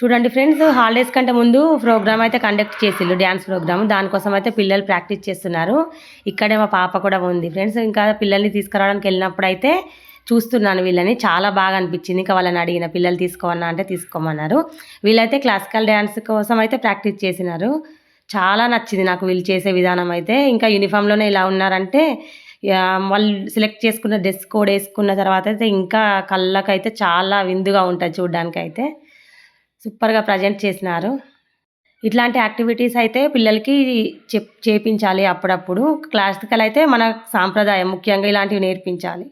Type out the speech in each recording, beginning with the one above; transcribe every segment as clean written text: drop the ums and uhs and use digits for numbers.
చూడండి friends, holidays కంటే ముందు ప్రోగ్రామ్ అయితే కండక్ట్ చేసిళ్ళు, డ్యాన్స్ ప్రోగ్రామ్. దానికోసం అయితే పిల్లలు ప్రాక్టీస్ చేస్తున్నారు. ఇక్కడే మా పాప కూడా ఉంది ఫ్రెండ్స్. ఇంకా పిల్లల్ని తీసుకురావడానికి వెళ్ళినప్పుడు అయితే చూస్తున్నాను వీళ్ళని. చాలా బాగా అనిపించింది. ఇంకా వాళ్ళని అడిగిన, పిల్లలు తీసుకోమన్నా అంటే తీసుకోమన్నారు. వీళ్ళైతే క్లాసికల్ డ్యాన్స్ కోసం అయితే ప్రాక్టీస్ చేసినారు. చాలా నచ్చింది నాకు వీళ్ళు చేసే విధానం అయితే. ఇంకా యూనిఫామ్లోనే ఇలా ఉన్నారంటే వాళ్ళు సెలెక్ట్ చేసుకున్న డ్రెస్ కోడ్ వేసుకున్న తర్వాత అయితే ఇంకా కళ్ళకైతే చాలా విందుగా ఉంటుంది చూడడానికైతే. సూపర్‌గా ప్రజెంట్ చేసినారు. ఇట్లాంటి యాక్టివిటీస్ అయితే పిల్లలకి చేపించాలి అప్పుడప్పుడు. క్లాసికల్ అయితే మన సాంప్రదాయం, ముఖ్యంగా ఇలాంటివి నేర్పించాలి.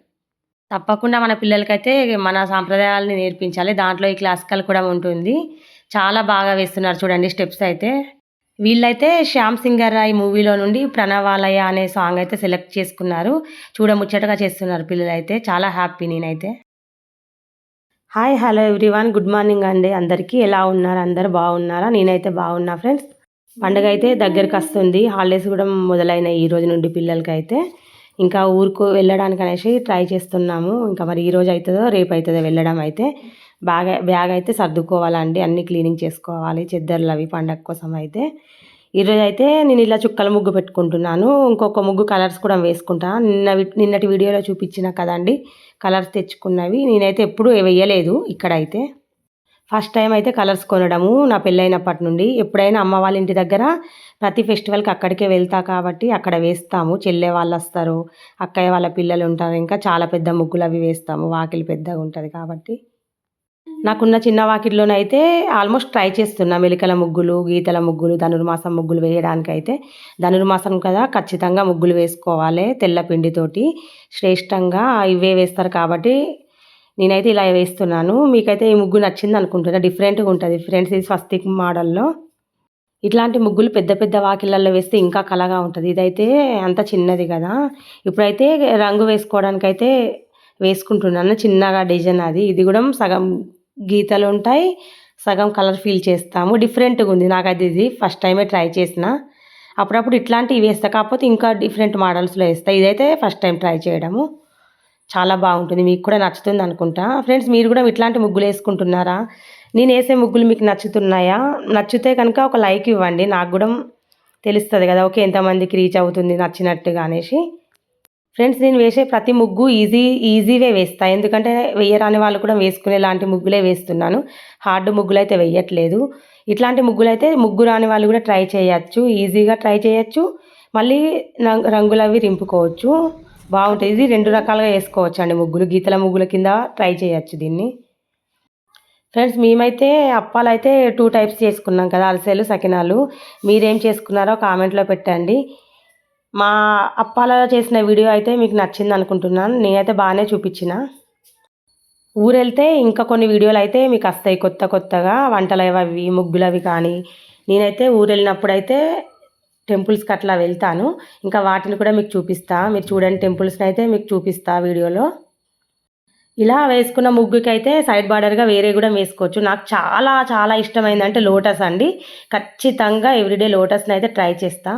తప్పకుండా మన పిల్లలకైతే మన సాంప్రదాయాలని నేర్పించాలి. దాంట్లో ఈ క్లాసికల్ కూడా ఉంటుంది. చాలా బాగా వేస్తున్నారు చూడండి స్టెప్స్ అయితే. వీళ్ళైతే 'శ్యామ్ సింగర్ రాయ్' మూవీలో నుండి 'ప్రణవాలయ' అనే సాంగ్ అయితే సెలెక్ట్ చేసుకున్నారు. చూడముచ్చటగా చేస్తున్నారు పిల్లలైతే. చాలా హ్యాపీ నేనైతే. Hi, hello everyone. Good morning అండి అందరికీ. ఎలా ఉన్నారు? అందరూ బాగున్నారా? నేనైతే బాగున్నా ఫ్రెండ్స్. పండుగ అయితే దగ్గరకొస్తుంది. హాలిడేస్ కూడా మొదలైనాయి ఈ రోజు నుండి పిల్లలకైతే. ఇంకా ఊరుకు వెళ్ళడానికి అనేసి ట్రై చేస్తున్నాము. ఇంకా మరి ఈరోజు అవుతుందో రేపు అవుతుందో వెళ్ళడం అయితే. బ్యాగ్ అయితే సర్దుకోవాలండి. అన్నీ క్లీనింగ్ చేసుకోవాలి, చెద్దర్లు అవి పండగ కోసం అయితే. ఈరోజు అయితే నేను ఇలా చుక్కల ముగ్గు పెట్టుకుంటున్నాను. ఇంకొక ముగ్గు కలర్స్ కూడా వేసుకుంటా. నిన్నటి వీడియోలో చూపించిన కదండి కలర్స్ తెచ్చుకున్నవి. నేనైతే ఎప్పుడూ వేయలేదు ఇక్కడైతే. ఫస్ట్ టైం అయితే కలర్స్ కొనడము నా పెళ్ళైనప్పటి నుండి. ఎప్పుడైనా అమ్మ వాళ్ళ ఇంటి దగ్గర ప్రతి ఫెస్టివల్కి అక్కడికే వెళ్తా కాబట్టి అక్కడ వేస్తాము. చెల్లె వాళ్ళు వస్తారు, అక్కయ్య వాళ్ళ పిల్లలు ఉంటారు. ఇంకా చాలా పెద్ద ముగ్గులు అవి వేస్తాము. వాకిలి పెద్దగా ఉంటుంది కాబట్టి. నాకున్న చిన్న వాకిట్లోనైతే ఆల్మోస్ట్ ట్రై చేస్తున్నా మెలికల ముగ్గులు, గీతల ముగ్గులు, ధనుర్మాసం ముగ్గులు వేయడానికైతే. ధనుర్మాసం కదా ఖచ్చితంగా ముగ్గులు వేసుకోవాలి తెల్ల పిండితోటి. శ్రేష్టంగా ఇవే వేస్తారు కాబట్టి నేనైతే ఇలా వేస్తున్నాను. మీకైతే ఈ ముగ్గు నచ్చింది అనుకుంటున్నా. డిఫరెంట్గా ఉంటుంది ఫ్రెండ్స్. ఇది స్వస్తిక్ మోడల్లో. ఇట్లాంటి ముగ్గులు పెద్ద పెద్ద వాకిళ్ళల్లో వేస్తే ఇంకా కళగా ఉంటుంది. ఇదైతే అంత చిన్నది కదా. ఇప్పుడైతే రంగు వేసుకోవడానికైతే వేసుకుంటున్నాను. చిన్నగా డిజైన్ అది. ఇది కూడా సగం గీతలు ఉంటాయి, సగం కలర్ ఫీల్ చేస్తాము. డిఫరెంట్గా ఉంది. నాకు అది ఇది ఫస్ట్ టైమే ట్రై చేసిన. అప్పుడప్పుడు ఇట్లాంటివి వేస్తా, కాకపోతే ఇంకా డిఫరెంట్ మోడల్స్లో వేస్తా. ఇదైతే ఫస్ట్ టైం ట్రై చేయడము. చాలా బాగుంటుంది. మీకు కూడా నచ్చుతుంది అనుకుంటా ఫ్రెండ్స్. మీరు కూడా ఇట్లాంటి ముగ్గులు వేసుకుంటున్నారా? నేను వేసే ముగ్గులు మీకు నచ్చుతున్నాయా? నచ్చితే కనుక ఒక లైక్ ఇవ్వండి. నాకు కూడా తెలుస్తుంది కదా, ఓకే ఎంతమందికి రీచ్ అవుతుంది నచ్చినట్టుగా అనేసి. ఫ్రెండ్స్, నేను వేసే ప్రతి ముగ్గు ఈజీవే వేస్తా. ఎందుకంటే వేయరాని వాళ్ళు కూడా వేసుకునేలాంటి ముగ్గులే వేస్తున్నాను. హార్డ్ ముగ్గులు అయితే వేయట్లేదు. ఇట్లాంటి ముగ్గులు అయితే ముగ్గు రాని వాళ్ళు కూడా ట్రై చేయొచ్చు. ఈజీగా ట్రై చేయొచ్చు. మళ్ళీ రంగులు అవి రింపుకోవచ్చు. బాగుంటుంది. ఇది 2 రకాలుగా వేసుకోవచ్చు అండి ముగ్గులు. గీతల ముగ్గుల కింద ట్రై చేయొచ్చు దీన్ని. ఫ్రెండ్స్, మేమైతే అప్పాలు అయితే 2 టైప్స్ చేసుకున్నాం కదా, అరిసెలు, సకినాలు. మీరేం చేసుకున్నారో కామెంట్లో పెట్టండి. మా అప్పాలలో చేసిన వీడియో అయితే మీకు నచ్చింది అనుకుంటున్నాను. నేనైతే బాగానే చూపించిన. ఊరెళ్తే ఇంకా కొన్ని వీడియోలు అయితే మీకు వస్తాయి కొత్తగా వంటలు అవి, ముగ్గులు అవి కానీ. నేనైతే ఊరెళ్ళినప్పుడు అయితే టెంపుల్స్కి అట్లా వెళ్తాను. ఇంకా వాటిని కూడా మీకు చూపిస్తా. మీరు చూడండి, టెంపుల్స్ని అయితే మీకు చూపిస్తా వీడియోలో. ఇలా వేసుకున్న ముగ్గుకి అయితే సైడ్ బార్డర్గా వేరే కూడా వేసుకోవచ్చు. నాకు చాలా చాలా ఇష్టమైందంటే లోటస్ అండి. ఖచ్చితంగా ఎవ్రీడే లోటస్ని అయితే ట్రై చేస్తా.